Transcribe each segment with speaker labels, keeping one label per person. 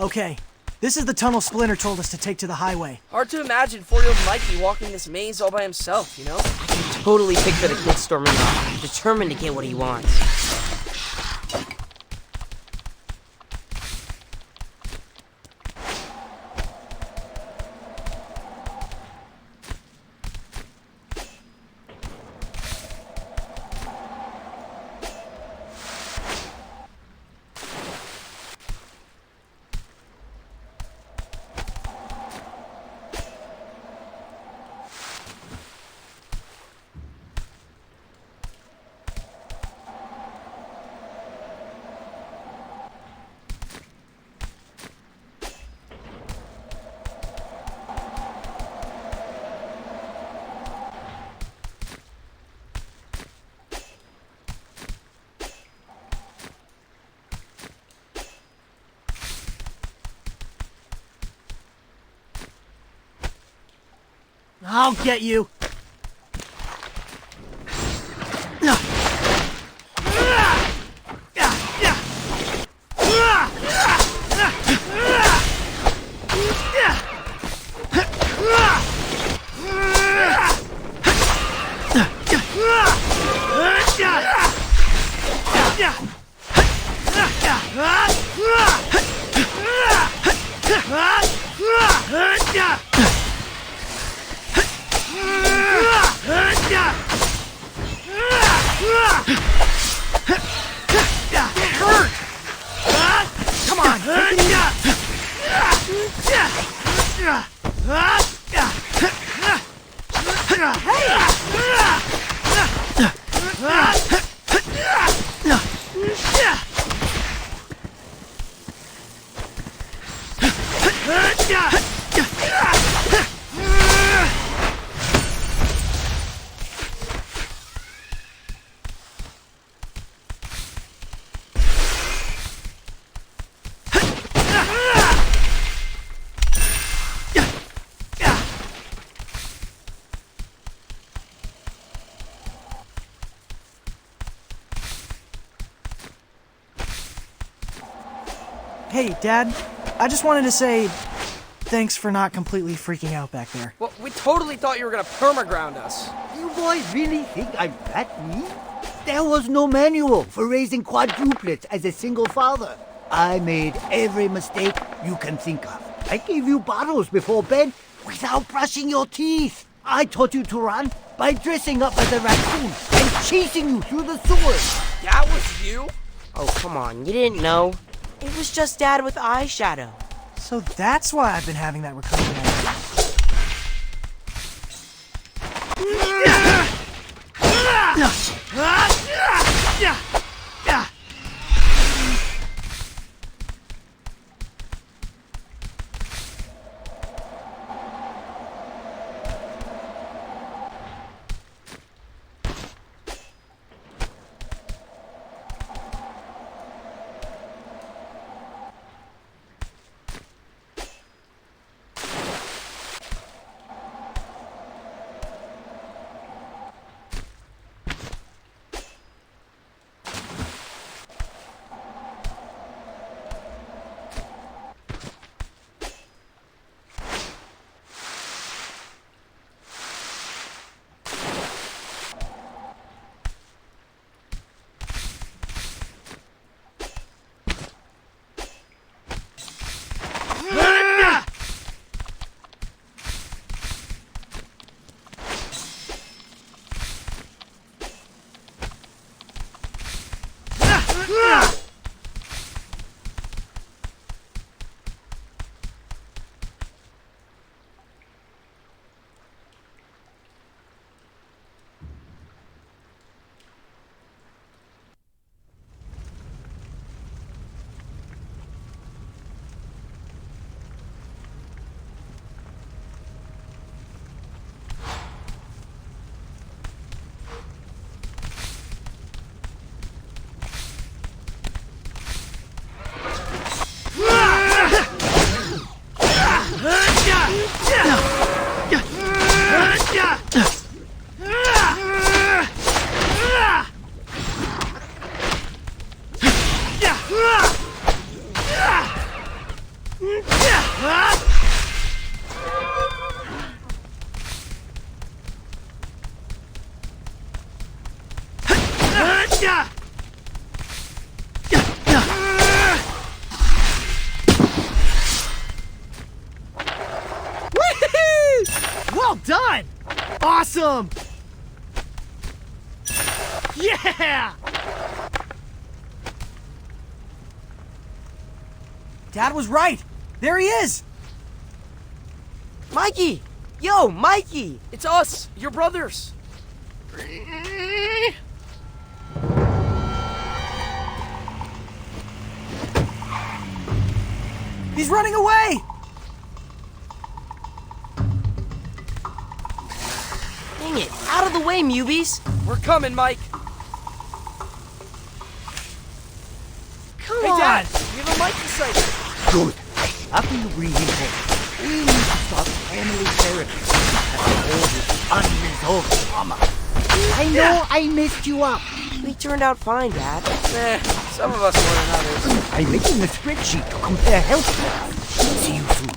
Speaker 1: Okay, this is the tunnel Splinter told us to take to the highway.
Speaker 2: Hard to imagine 4-year-old Mikey walking this maze all by himself, you know?
Speaker 3: I can totally picture the kid storming off, determined to get what he wants.
Speaker 1: I'll get you. Come on, take it Hey, Dad. I just wanted to say thanks for not completely freaking out back there.
Speaker 2: Well, we totally thought you were gonna perma-ground us.
Speaker 4: You boys really think I'm that mean? There was no manual for raising quadruplets as a single father. I made every mistake you can think of. I gave you bottles before bed without brushing your teeth. I taught you to run by dressing up as a raccoon and chasing you through the sewers.
Speaker 2: That was you?
Speaker 3: Oh, come on, you didn't know? It was just Dad with eyeshadow.
Speaker 1: So that's why I've been having that recurring nightmare. Well done! Awesome! Yeah! Dad was right. There he is.
Speaker 3: Mikey! Yo, Mikey!
Speaker 2: It's us, your brothers.
Speaker 1: He's running away.
Speaker 3: Dang it, out of the way, Mubies!
Speaker 2: We're coming, Mike.
Speaker 1: Come
Speaker 2: Hey,
Speaker 1: on.
Speaker 2: Dad, we have a Mikey sighting.
Speaker 4: Good. Happy to bring him home. We need to start family therapy. That's all this unresolved trauma. I know I messed you up.
Speaker 3: We turned out fine, Dad.
Speaker 2: Some of us more than others.
Speaker 4: I'm making a spreadsheet to compare health stats. See you soon.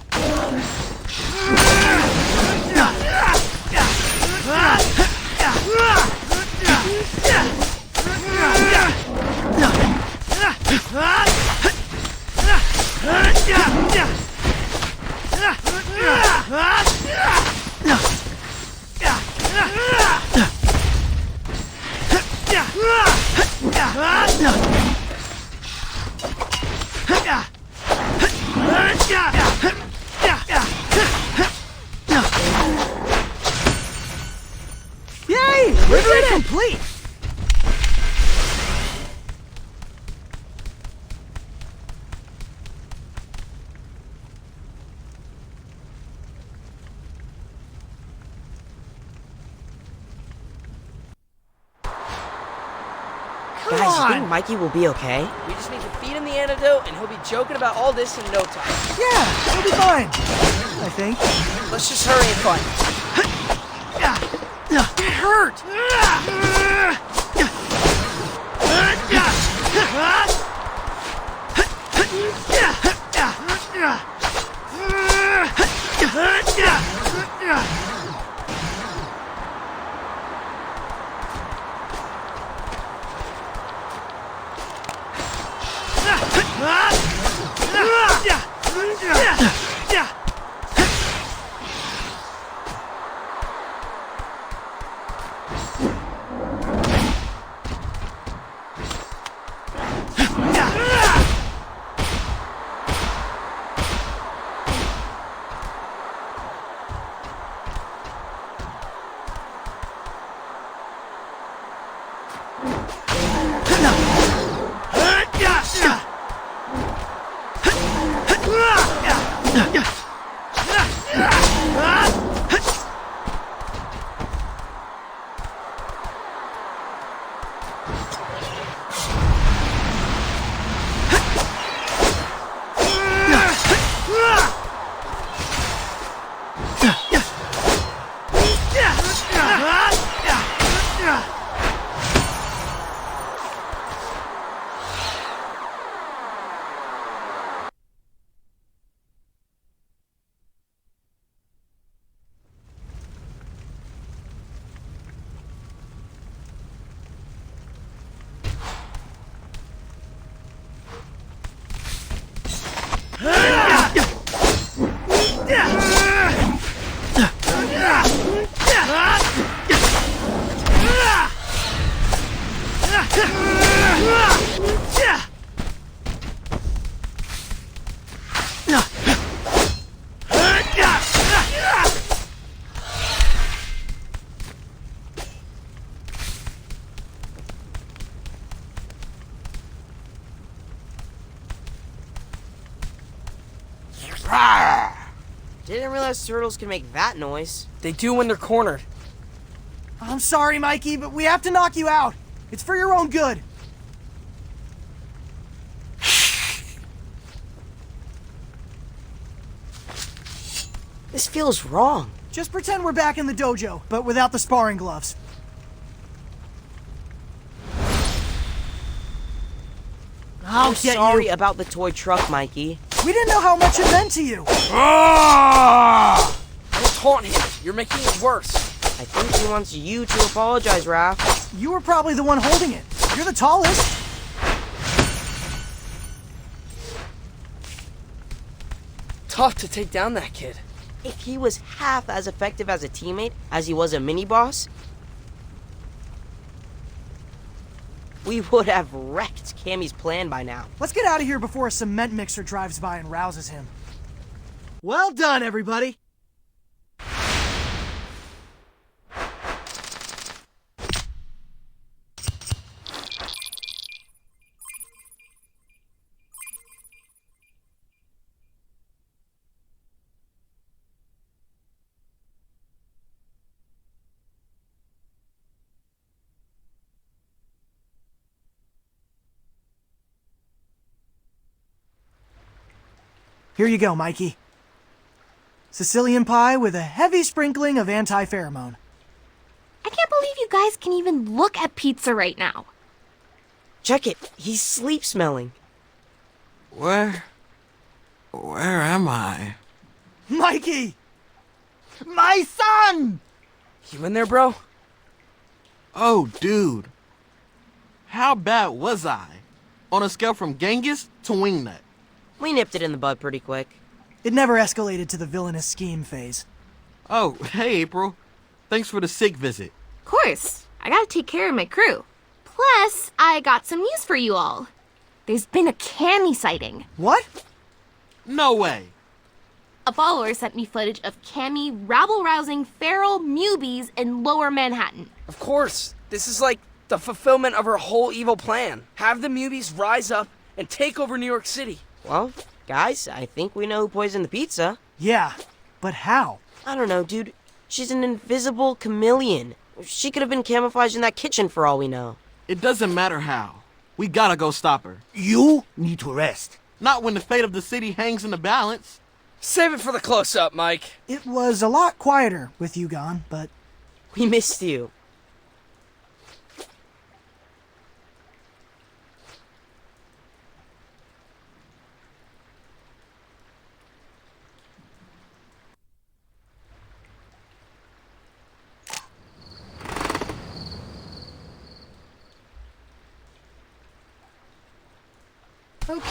Speaker 1: Yay! We're complete.
Speaker 3: Guys, you think Mikey will be okay?
Speaker 2: We just need to feed him the antidote, and he'll be joking about all this in no time.
Speaker 1: Yeah, it'll be fine. I think.
Speaker 2: Let's just hurry and find him.
Speaker 1: It hurt.
Speaker 3: Didn't realize turtles can make that noise.
Speaker 2: They do when they're cornered.
Speaker 1: I'm sorry, Mikey, but we have to knock you out. It's for your own good.
Speaker 3: This feels wrong.
Speaker 1: Just pretend we're back in the dojo, but without the sparring gloves.
Speaker 3: I'm sorry about the toy truck, Mikey.
Speaker 1: We didn't know how much it meant to you.
Speaker 2: Don't taunt him. You're making it worse.
Speaker 3: I think he wants you to apologize, Raph.
Speaker 1: You were probably the one holding it. You're the tallest.
Speaker 2: Tough to take down that kid.
Speaker 3: If he was half as effective as a teammate as he was a mini-boss, we would have wrecked Cammy's plan by now.
Speaker 1: Let's get out of here before a cement mixer drives by and rouses him. Well done, everybody. Here you go, Mikey. Sicilian pie with a heavy sprinkling of anti-pheromone.
Speaker 5: I can't believe you guys can even look at pizza right now.
Speaker 3: Check it. He's sleep smelling.
Speaker 6: Where am I?
Speaker 1: Mikey!
Speaker 4: My son!
Speaker 2: You in there, bro?
Speaker 6: Oh, dude. How bad was I? On a scale from Genghis to Wingnut.
Speaker 3: We nipped it in the bud pretty quick.
Speaker 1: It never escalated to the villainous scheme phase.
Speaker 6: Oh, hey, April. Thanks for the sick visit.
Speaker 5: Of course, I gotta take care of my crew. Plus, I got some news for you all. There's been a Cammy sighting.
Speaker 1: What?
Speaker 6: No way.
Speaker 5: A follower sent me footage of Cammy rabble-rousing feral mubies in Lower Manhattan.
Speaker 2: Of course. This is like the fulfillment of her whole evil plan. Have the Mubies rise up and take over New York City.
Speaker 3: Well, guys, I think we know who poisoned the pizza.
Speaker 1: Yeah, but how?
Speaker 3: I don't know, dude. She's an invisible chameleon. She could have been camouflaged in that kitchen for all we know.
Speaker 6: It doesn't matter how. We gotta go stop her.
Speaker 4: You need to rest.
Speaker 6: Not when the fate of the city hangs in the balance.
Speaker 2: Save it for the close-up, Mike.
Speaker 1: It was a lot quieter with you gone, but
Speaker 3: We missed you.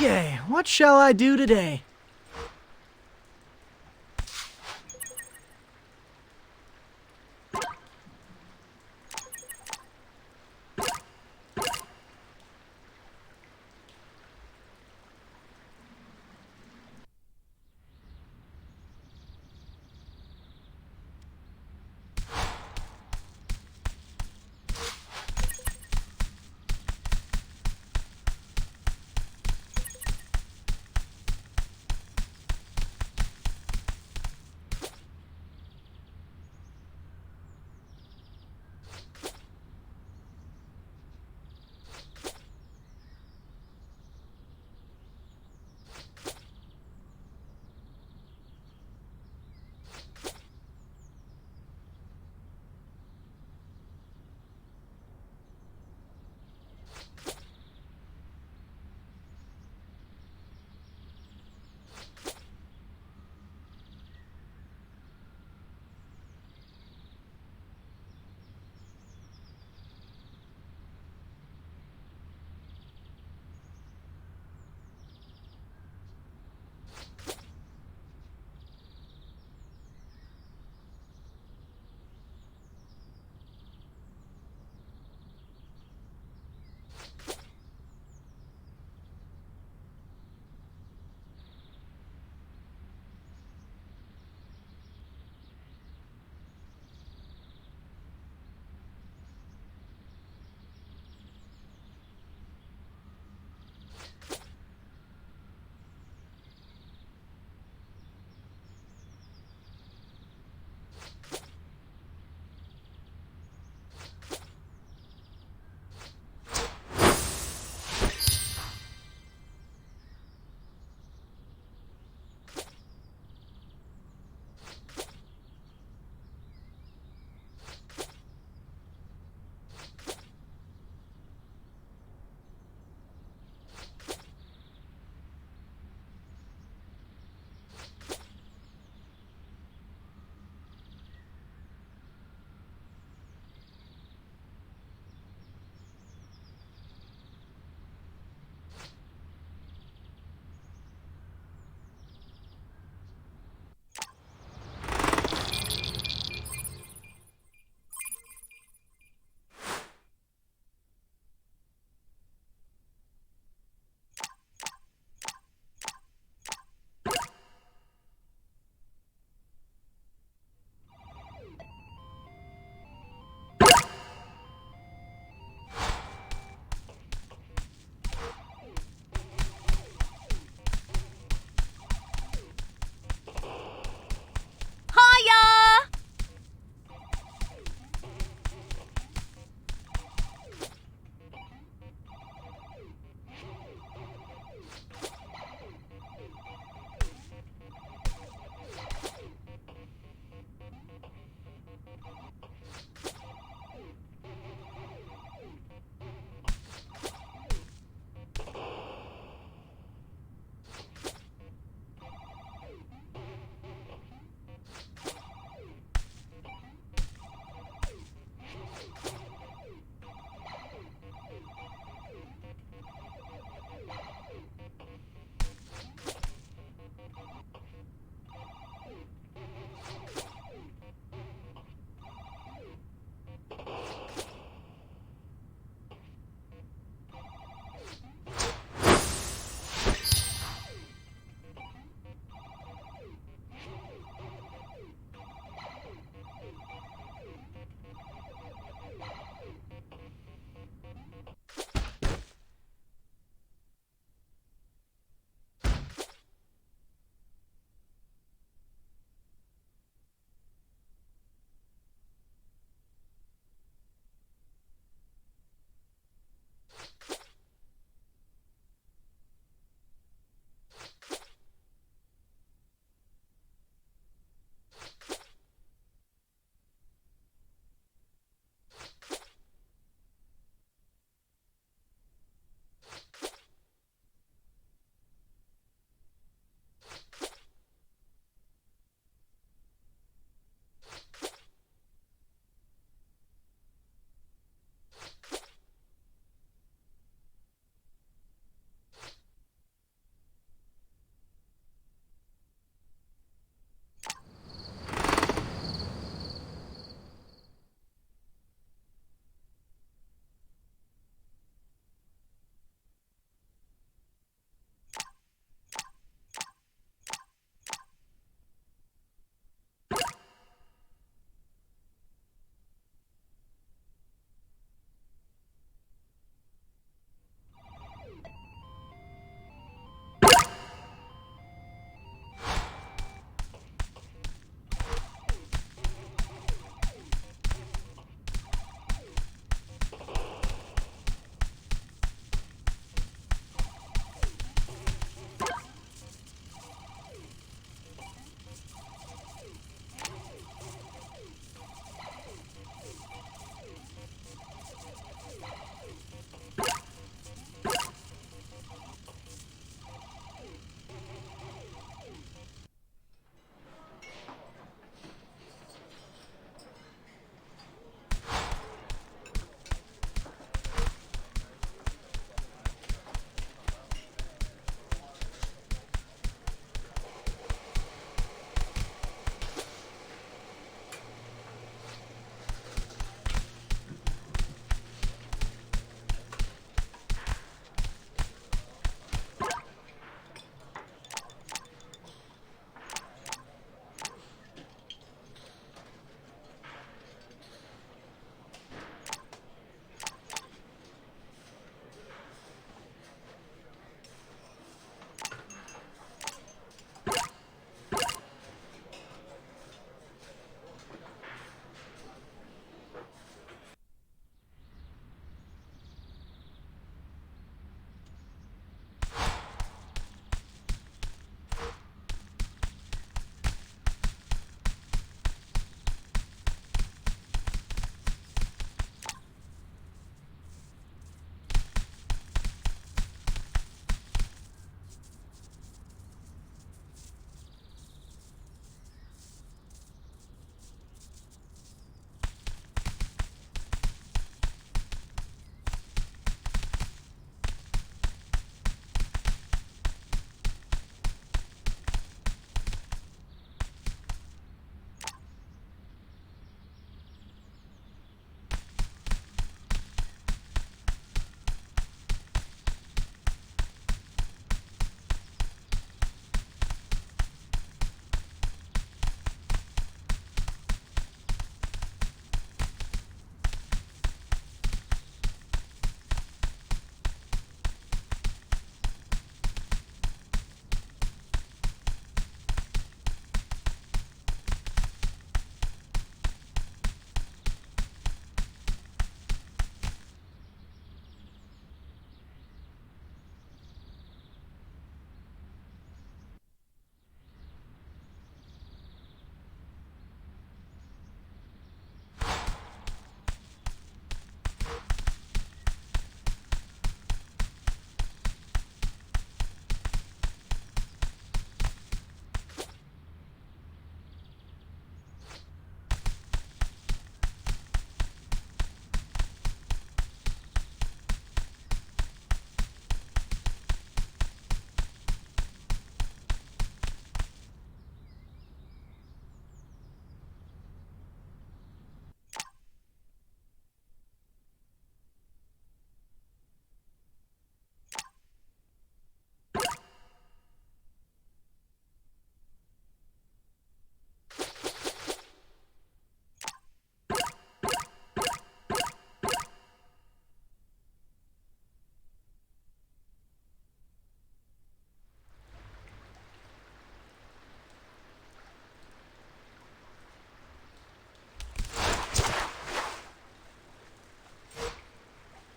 Speaker 1: okay, what shall I do today?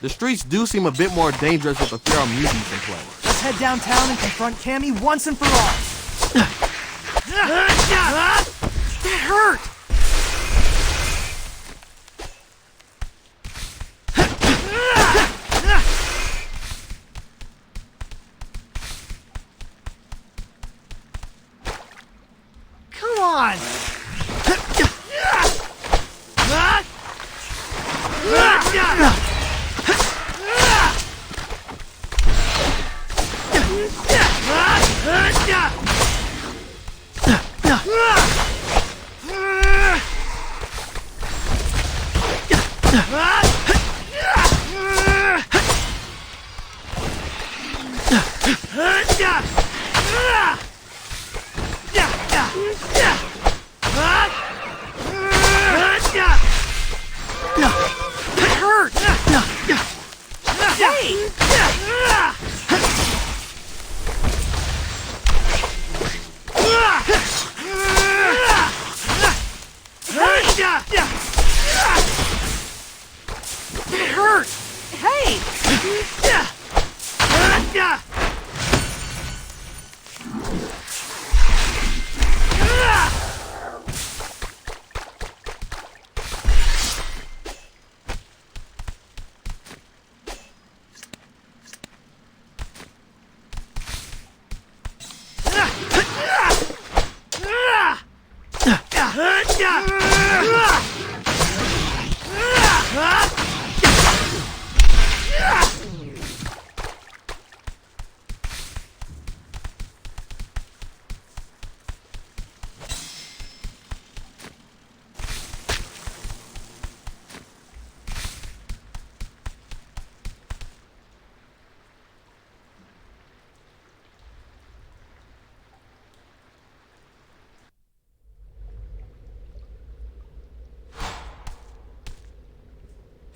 Speaker 6: The streets do seem a bit more dangerous with the feral mutants in play.
Speaker 1: Let's head downtown and confront Cammy once and for all. That hurt! Come on!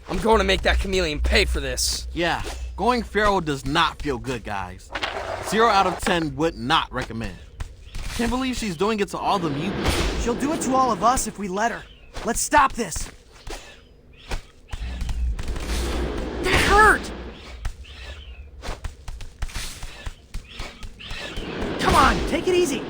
Speaker 2: I'm going to make that chameleon pay for this.
Speaker 6: Yeah, going feral does not feel good, guys. 0 out of 10 would not recommend. Can't believe she's doing it to all the mutants.
Speaker 1: She'll do it to all of us if we let her. Let's stop this. That hurt! Come on, take it easy.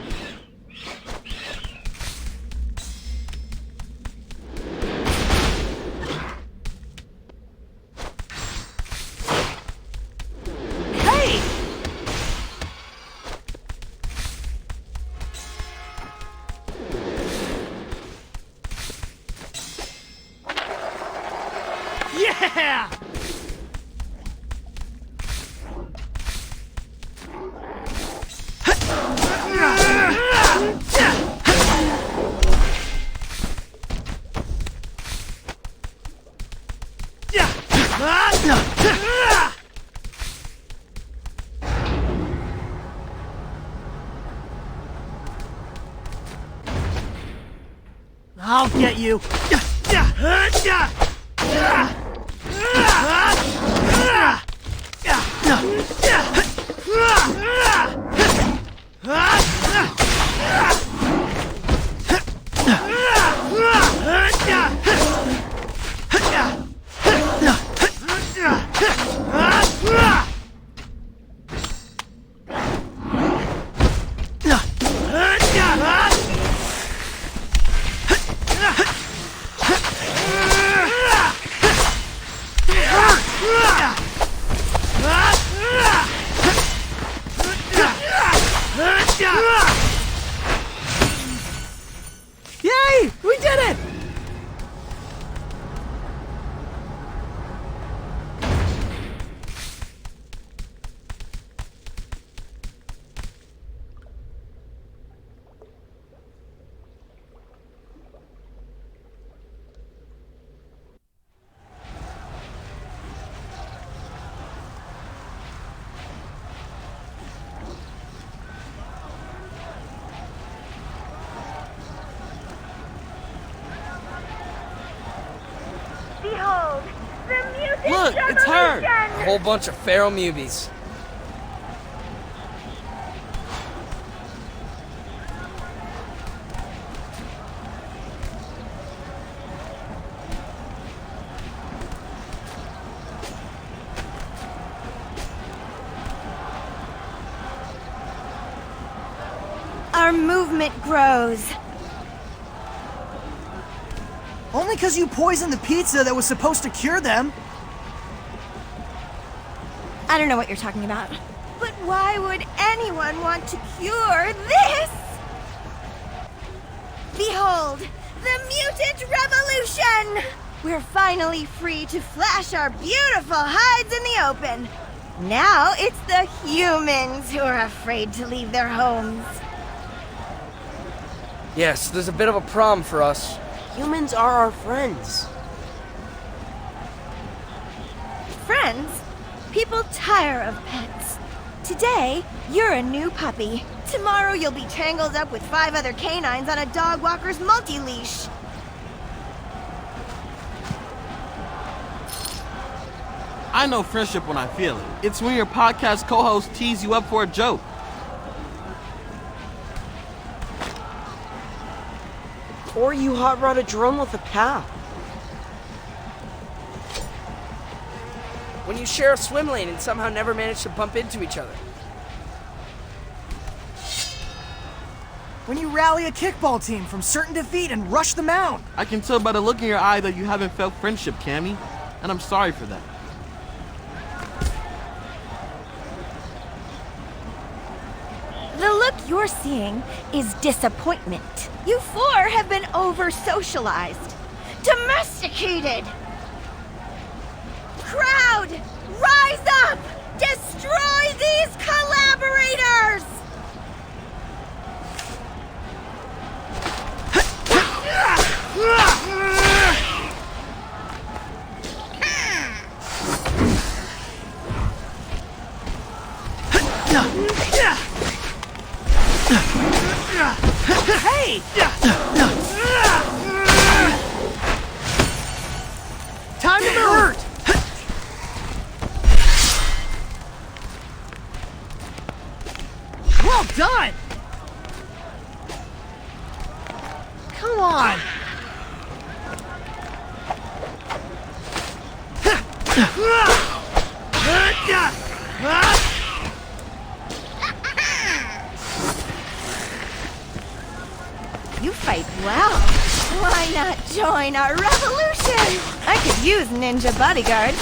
Speaker 1: Yeah! I'll get you. Yay! We did it!
Speaker 7: Behold, the mutant
Speaker 6: Look, it's her!
Speaker 2: A whole bunch of feral mubies.
Speaker 7: our movement grows.
Speaker 1: Only because you poisoned the pizza that was supposed to cure them.
Speaker 7: I don't know what you're talking about. But why would anyone want to cure this? Behold, the Mutant Revolution! We're finally free to flash our beautiful hides in the open. Now it's the humans who are afraid to leave their homes.
Speaker 2: Yes, there's a bit of a problem for us.
Speaker 3: Humans are our friends.
Speaker 7: Friends, people tire of pets. Today, you're a new puppy. Tomorrow you'll be tangled up with 5 other canines on a dog walker's multi-leash.
Speaker 6: I know friendship when I feel it. It's when your podcast co-host tease you up for a joke.
Speaker 3: Or you hot rod a drone with a cow.
Speaker 2: When you share a swim lane and somehow never manage to bump into each other.
Speaker 1: When you rally a kickball team from certain defeat and rush the mound.
Speaker 6: I can tell by the look in your eye that you haven't felt friendship, Cammy. And I'm sorry for that.
Speaker 7: The look you're seeing is disappointment. You 4 have been over-socialized, domesticated. Crowd, rise up! Destroy these collaborators!
Speaker 1: Hey! Time to move! Well done! Come on!
Speaker 7: You fight well. Why not join our revolution? I could use ninja bodyguards.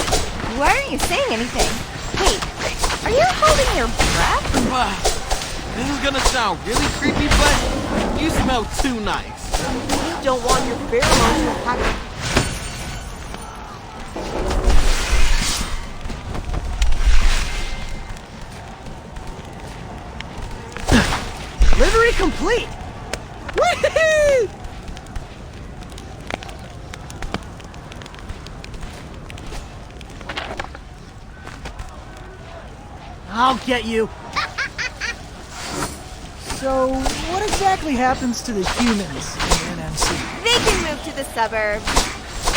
Speaker 7: Why aren't you saying anything? Wait, are you holding your breath?
Speaker 6: This is gonna sound really creepy, but you smell too nice.
Speaker 3: You don't want your pheromones to impact.
Speaker 1: Livery complete! Whee! I'll get you. So, what exactly happens to the humans in NMC?
Speaker 7: They can move to the suburbs.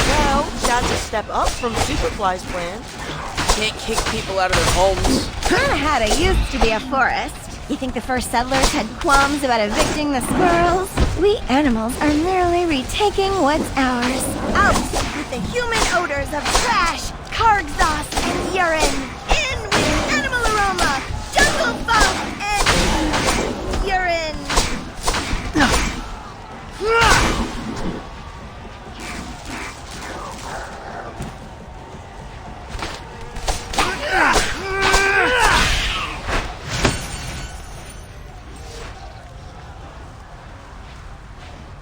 Speaker 3: Well, that's a step up from Superfly's plan.
Speaker 2: Can't kick people out of their homes.
Speaker 7: Manhattan used to be a forest. You think the first settlers had qualms about evicting the squirrels? We animals are merely retaking what's ours. Out with the human odors of trash, car exhaust, and urine. In with animal aroma, jungle funk, and urine.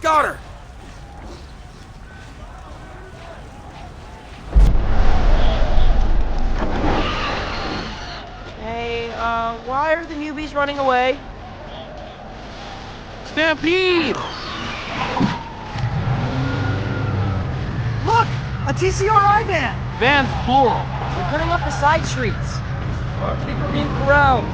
Speaker 2: Got her!
Speaker 3: Hey, why are the newbies running away?
Speaker 6: Stampede!
Speaker 1: Look! A TCRI van!
Speaker 6: Van's plural.
Speaker 3: They're cutting up the side streets.
Speaker 2: People are being corralled.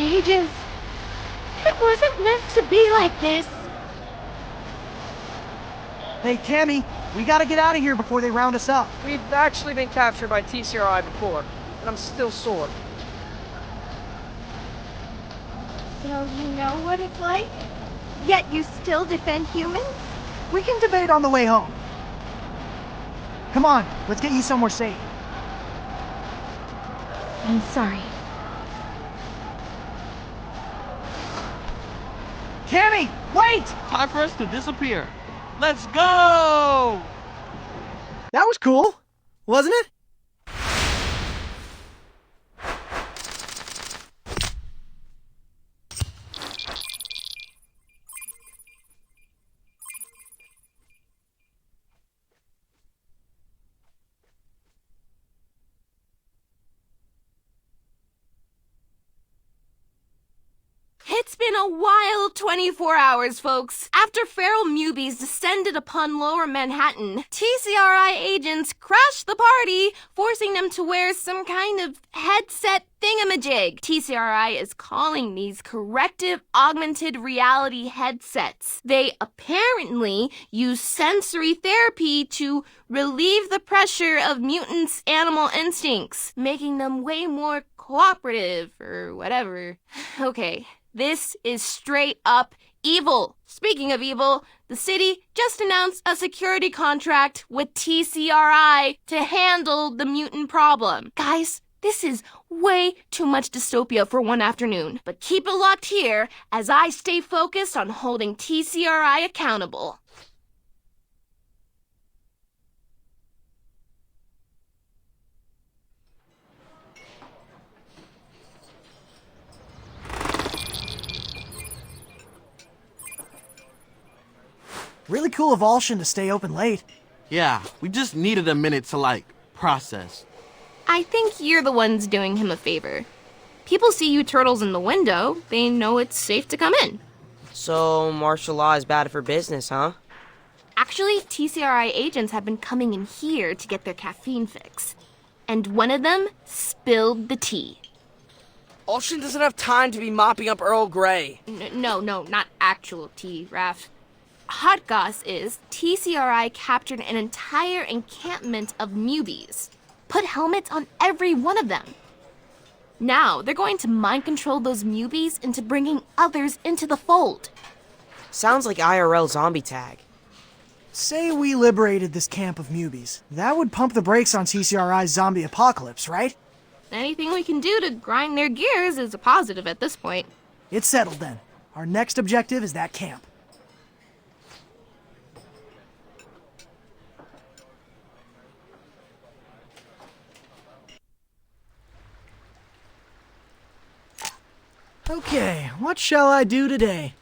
Speaker 5: ages. It wasn't meant to be like this.
Speaker 1: Hey, Tammy, we gotta get out of here before they round us up.
Speaker 2: We've actually been captured by TCRI before, and I'm still sore.
Speaker 7: So you know what it's like? Yet you still defend humans?
Speaker 1: We can debate on the way home. Come on, let's get you somewhere safe.
Speaker 7: I'm sorry.
Speaker 1: Tammy, wait!
Speaker 6: Time for us to disappear. Let's go!
Speaker 1: That was cool, wasn't it?
Speaker 5: It's been a wild 24 hours, folks. After feral mubies descended upon Lower Manhattan, TCRI agents crashed the party, forcing them to wear some kind of headset thingamajig. TCRI is calling these corrective augmented reality headsets. They apparently use sensory therapy to relieve the pressure of mutants' animal instincts, making them way more cooperative or whatever. Okay. This is straight up evil. Speaking of evil, the city just announced a security contract with TCRI to handle the mutant problem. Guys, this is way too much dystopia for one afternoon. But keep it locked here as I stay focused on holding TCRI accountable.
Speaker 1: Really cool of Alshin to stay open late.
Speaker 6: Yeah, we just needed a minute to, process.
Speaker 5: I think you're the ones doing him a favor. People see you turtles in the window, they know it's safe to come in.
Speaker 3: So, martial law is bad for business, huh?
Speaker 5: Actually, TCRI agents have been coming in here to get their caffeine fix. And one of them spilled the tea.
Speaker 2: Alshin doesn't have time to be mopping up Earl Grey.
Speaker 5: No, not actual tea, Raph. Hot goss is TCRI captured an entire encampment of mubies. Put helmets on every one of them. Now, they're going to mind control those mubies into bringing others into the fold.
Speaker 3: Sounds like IRL zombie tag.
Speaker 1: Say we liberated this camp of mubies. That would pump the brakes on TCRI's zombie apocalypse, right?
Speaker 5: Anything we can do to grind their gears is a positive at this point.
Speaker 1: It's settled then. Our next objective is that camp. Okay, what shall I do today?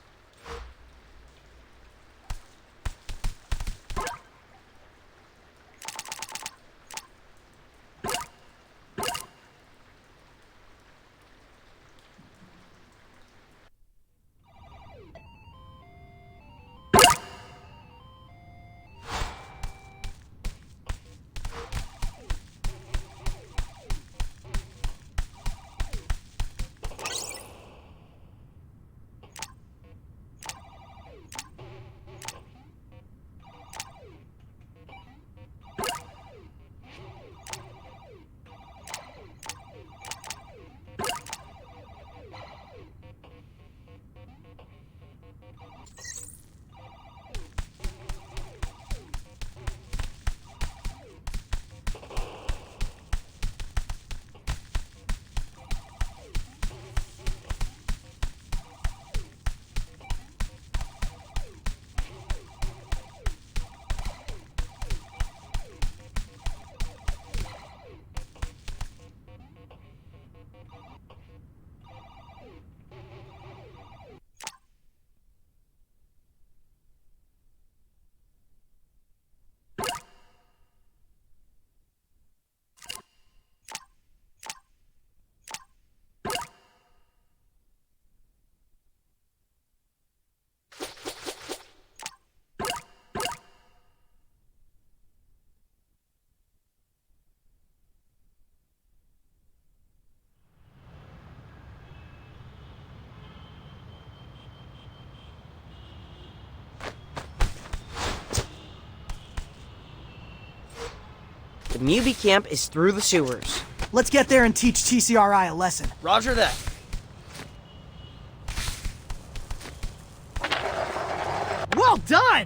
Speaker 3: Mewbie camp is through the sewers.
Speaker 1: Let's get there and teach TCRI a lesson.
Speaker 2: Roger that.
Speaker 1: Well done!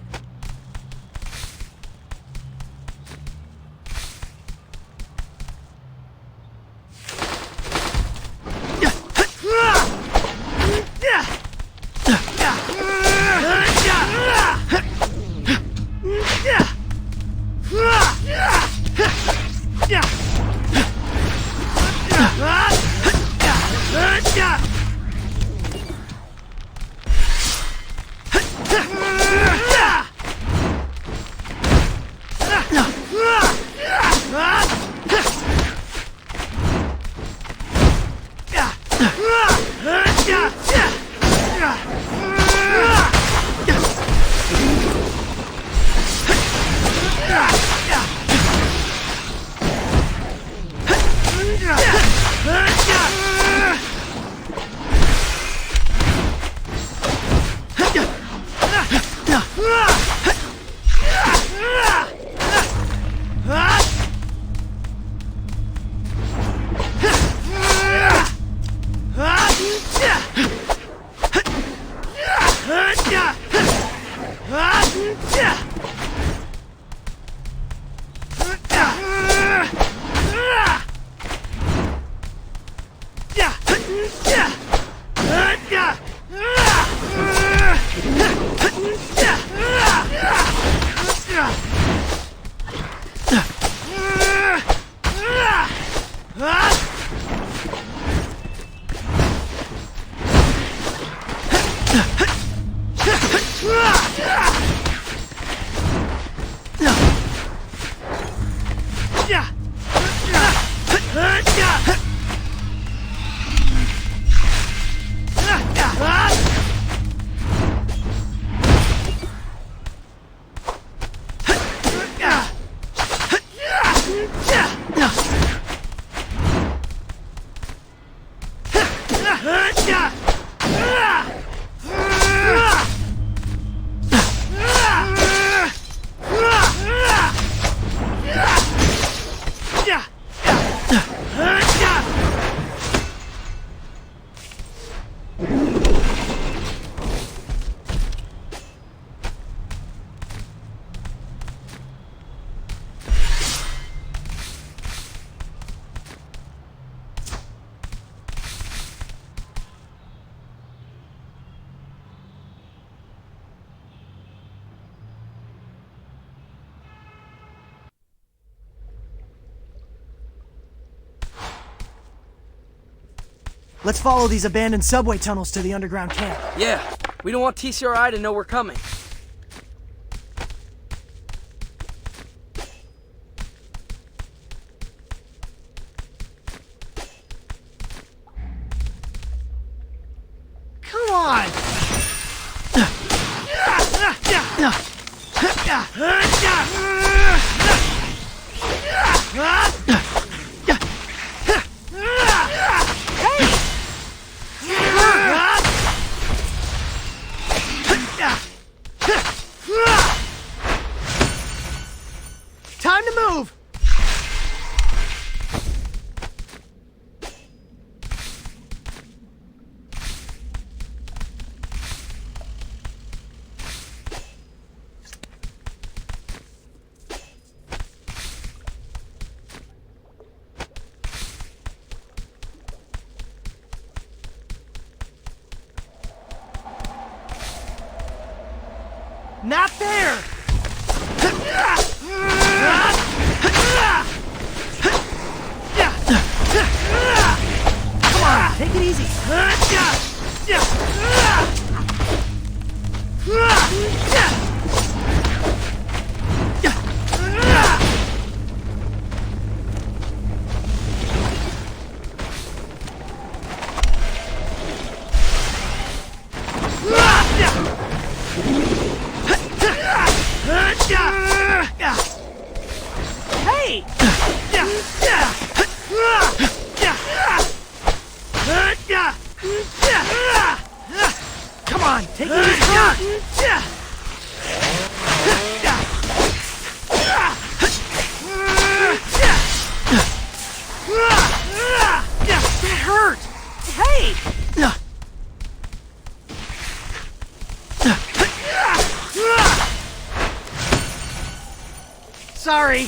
Speaker 1: Let's follow these abandoned subway tunnels to the underground camp.
Speaker 2: Yeah, we don't want TCRI to know we're coming.
Speaker 1: Come on! Time to move! Not there! Come on, take it easy. Hey! Come on, take it easy. Sorry.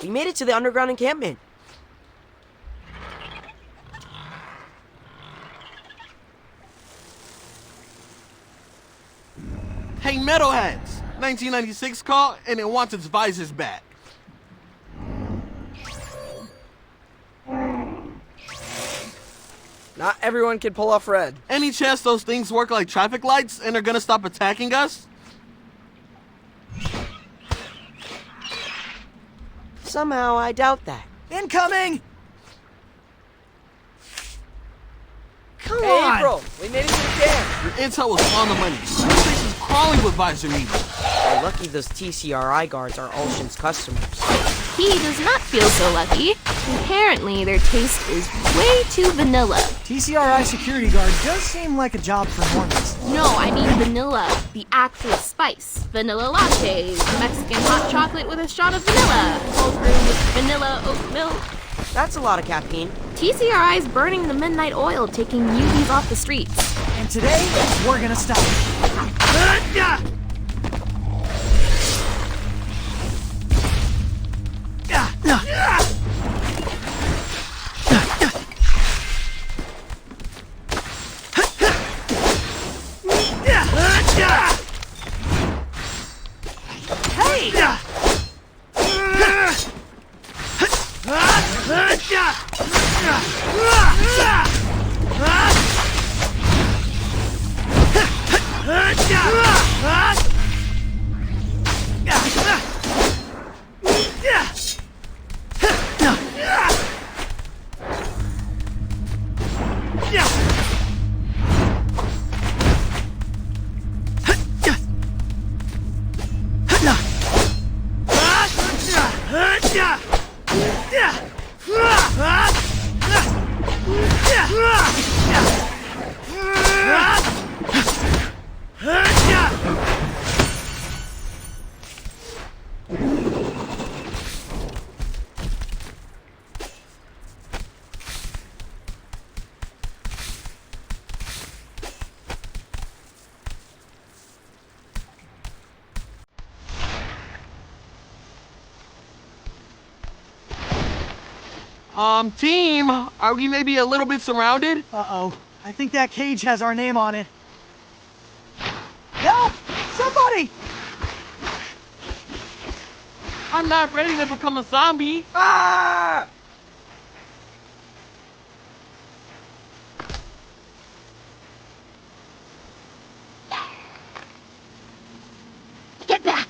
Speaker 3: We made it to the underground encampment.
Speaker 6: Hey, Metalheads! 1996 call, and it wants its visors back.
Speaker 2: Not everyone can pull off red.
Speaker 6: Any chance those things work like traffic lights and are gonna stop attacking us?
Speaker 3: Somehow, I doubt that.
Speaker 1: Incoming! Come
Speaker 2: Hey,
Speaker 1: on!
Speaker 2: April, we made it to the camp.
Speaker 6: Your intel was on the money. This place is crawling with visor needles.
Speaker 3: We're lucky those TCRI guards are Olshin's customers.
Speaker 5: He does not feel so lucky. Apparently, their taste is way too vanilla.
Speaker 1: TCRI security guard does seem like a job for Mormons.
Speaker 5: No, I mean vanilla, the actual spice. Vanilla lattes, Mexican hot chocolate with a shot of vanilla, cold brew with vanilla oat milk.
Speaker 3: That's a lot of caffeine.
Speaker 5: TCRI's burning the midnight oil, taking newbies off the streets.
Speaker 1: And today, we're gonna stop it.
Speaker 6: Team, are we maybe a little bit surrounded?
Speaker 1: Uh-oh. I think that cage has our name on it. Help! Somebody!
Speaker 6: I'm not ready to become a zombie.
Speaker 2: Ah!
Speaker 7: Get back!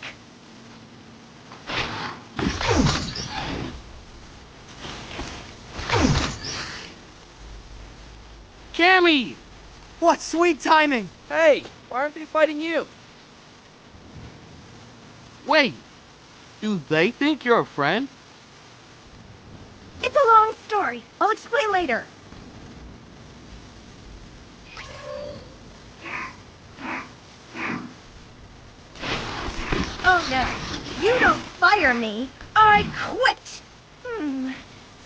Speaker 6: Cammy!
Speaker 1: What sweet timing!
Speaker 2: Hey, why aren't they fighting you?
Speaker 6: Wait, do they think you're a friend?
Speaker 7: It's a long story. I'll explain later. Oh no, you don't fire me. I quit.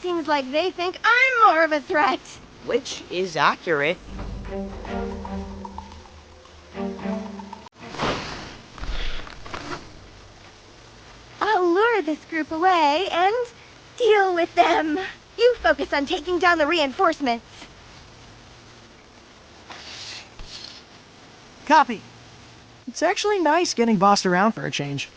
Speaker 7: Seems like they think I'm more of a threat.
Speaker 3: Which is accurate.
Speaker 7: I'll lure this group away and deal with them. You focus on taking down the reinforcements.
Speaker 1: Copy. It's actually nice getting bossed around for a change.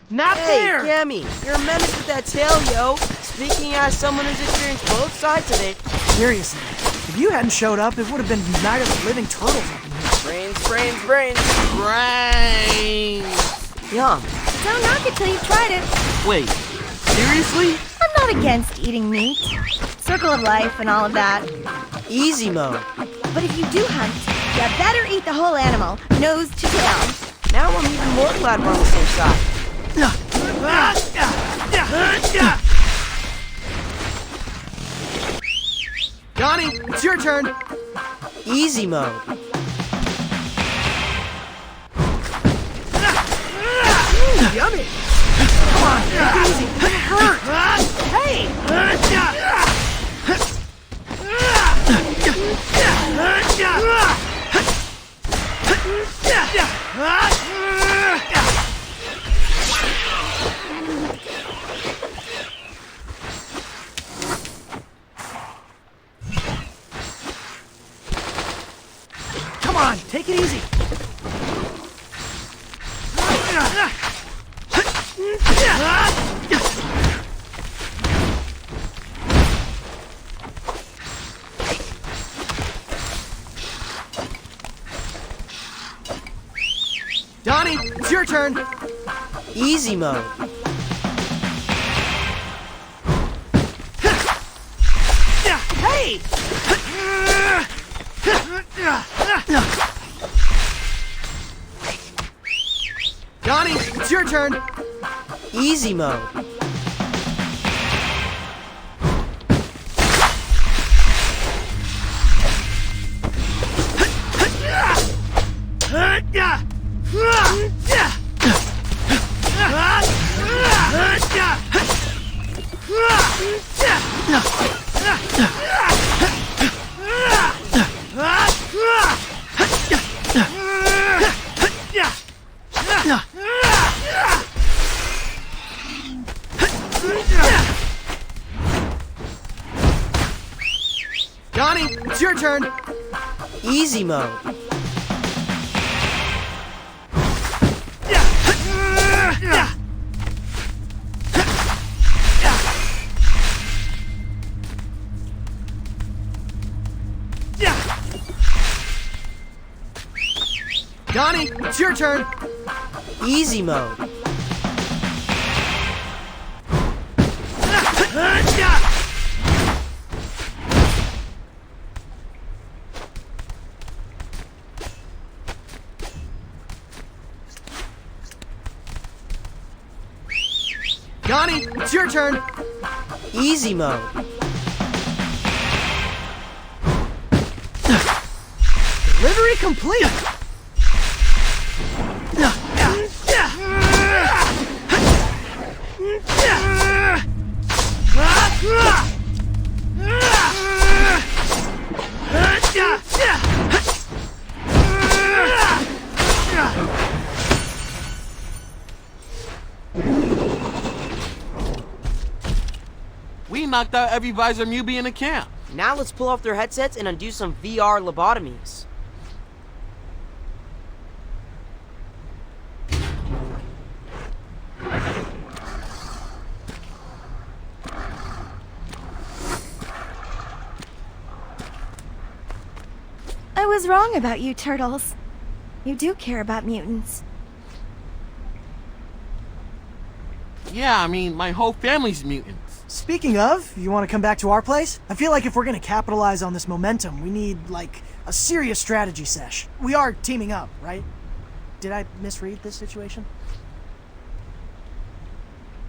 Speaker 1: Not
Speaker 3: Hey,
Speaker 1: there!
Speaker 3: Cammy, you're a menace with that tail, yo. Speaking as someone who's experienced both sides of it.
Speaker 1: Seriously, if you hadn't showed up, it would have been Night of the Living Turtles up in here.
Speaker 2: Brains.
Speaker 6: Brains!
Speaker 3: Yum.
Speaker 7: Don't knock it till you've tried it.
Speaker 6: Wait, seriously?
Speaker 7: I'm not against eating meat. Circle of life and all of that.
Speaker 3: Easy mode.
Speaker 7: But if you do hunt, you better eat the whole animal, nose to tail.
Speaker 3: Now I'm even more glad we're on the same side.
Speaker 1: Johnny, it's your turn.
Speaker 3: Easy mode.
Speaker 1: Yummy. Come on, take it easy. It hurt. Hey! Come on, take it easy. Donnie, it's your turn.
Speaker 3: Easy mode.
Speaker 1: Hey! Donnie, it's your turn.
Speaker 3: Easy mode.
Speaker 1: Donnie, it's your turn.
Speaker 3: Easy mode.
Speaker 1: Donnie, it's your turn.
Speaker 3: Easy mode.
Speaker 1: Donnie, it's your turn.
Speaker 3: Easy mode.
Speaker 1: Delivery complete.
Speaker 6: We knocked out every visor Mubi in the camp.
Speaker 3: Now let's pull off their headsets and undo some VR lobotomies.
Speaker 7: I was wrong about you, turtles. You do care about mutants.
Speaker 6: Yeah, I mean, my whole family's mutants.
Speaker 1: Speaking of, you want to come back to our place? I feel like if we're going to capitalize on this momentum, we need, like, a serious strategy sesh. We are teaming up, right? Did I misread this situation?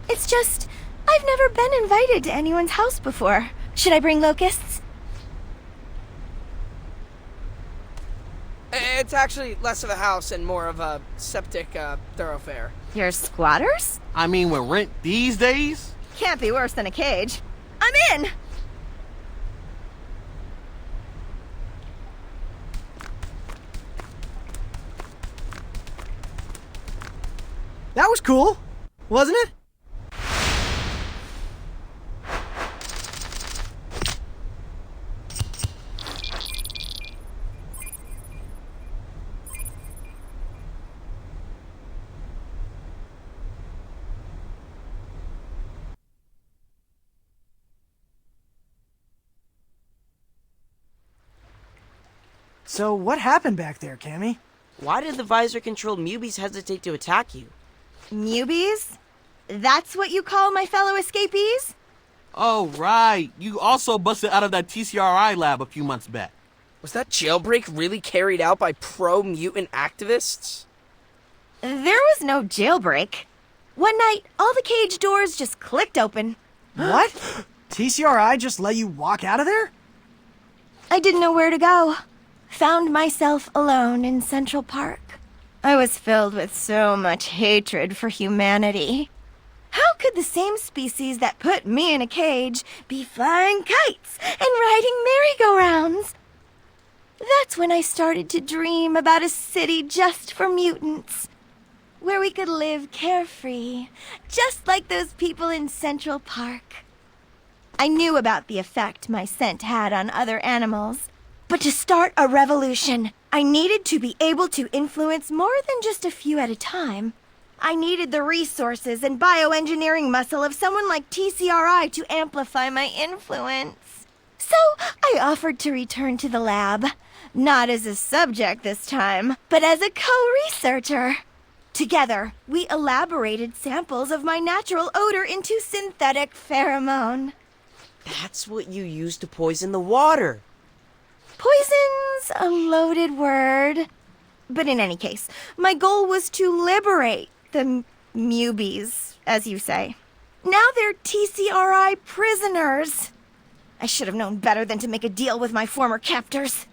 Speaker 7: It's just, I've never been invited to anyone's house before. Should I bring locusts?
Speaker 2: It's actually less of a house and more of a septic thoroughfare.
Speaker 7: You're squatters?
Speaker 6: I mean, with rent these days?
Speaker 7: Can't be worse than a cage. I'm in!
Speaker 1: That was cool, wasn't it? So what happened back there, Cammy?
Speaker 3: Why did the visor-controlled Mubies hesitate to attack you?
Speaker 7: Newbies? That's what you call my fellow escapees?
Speaker 6: Oh, right. You also busted out of that TCRI lab a few months back.
Speaker 2: Was that jailbreak really carried out by pro-mutant activists?
Speaker 7: There was no jailbreak. One night, all the cage doors just clicked open.
Speaker 1: What? TCRI just let you walk out of there?
Speaker 7: I didn't know where to go. Found myself alone in Central Park. I was filled with so much hatred for humanity. How could the same species that put me in a cage be flying kites and riding merry-go-rounds? That's when I started to dream about a city just for mutants, where we could live carefree, just like those people in Central Park. I knew about the effect my scent had on other animals, but to start a revolution, I needed to be able to influence more than just a few at a time. I needed the resources and bioengineering muscle of someone like TCRI to amplify my influence. So I offered to return to the lab, not as a subject this time, but as a co-researcher. Together, we elaborated samples of my natural odor into synthetic pheromone.
Speaker 3: That's what you used to poison the water.
Speaker 7: Poison's a loaded word. But in any case, my goal was to liberate the Mubies, as you say. Now they're TCRI prisoners. I should have known better than to make a deal with my former captors.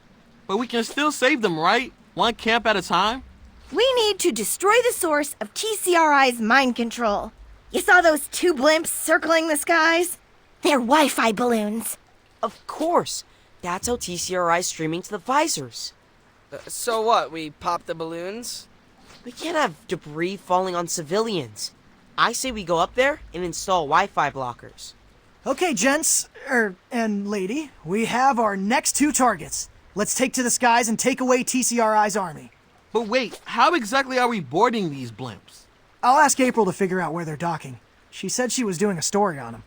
Speaker 6: But we can still save them, right? One camp at a time?
Speaker 7: We need to destroy the source of TCRI's mind control. You saw those two blimps circling the skies? They're Wi-Fi balloons.
Speaker 3: Of course. That's how TCRI's streaming to the visors.
Speaker 2: So what, we pop the balloons?
Speaker 3: We can't have debris falling on civilians. I say we go up there and install Wi-Fi blockers.
Speaker 1: Okay, gents, and lady, we have our next two targets. Let's take to the skies and take away TCRI's army.
Speaker 6: But wait, how exactly are we boarding these blimps?
Speaker 1: I'll ask April to figure out where they're docking. She said she was doing a story on them.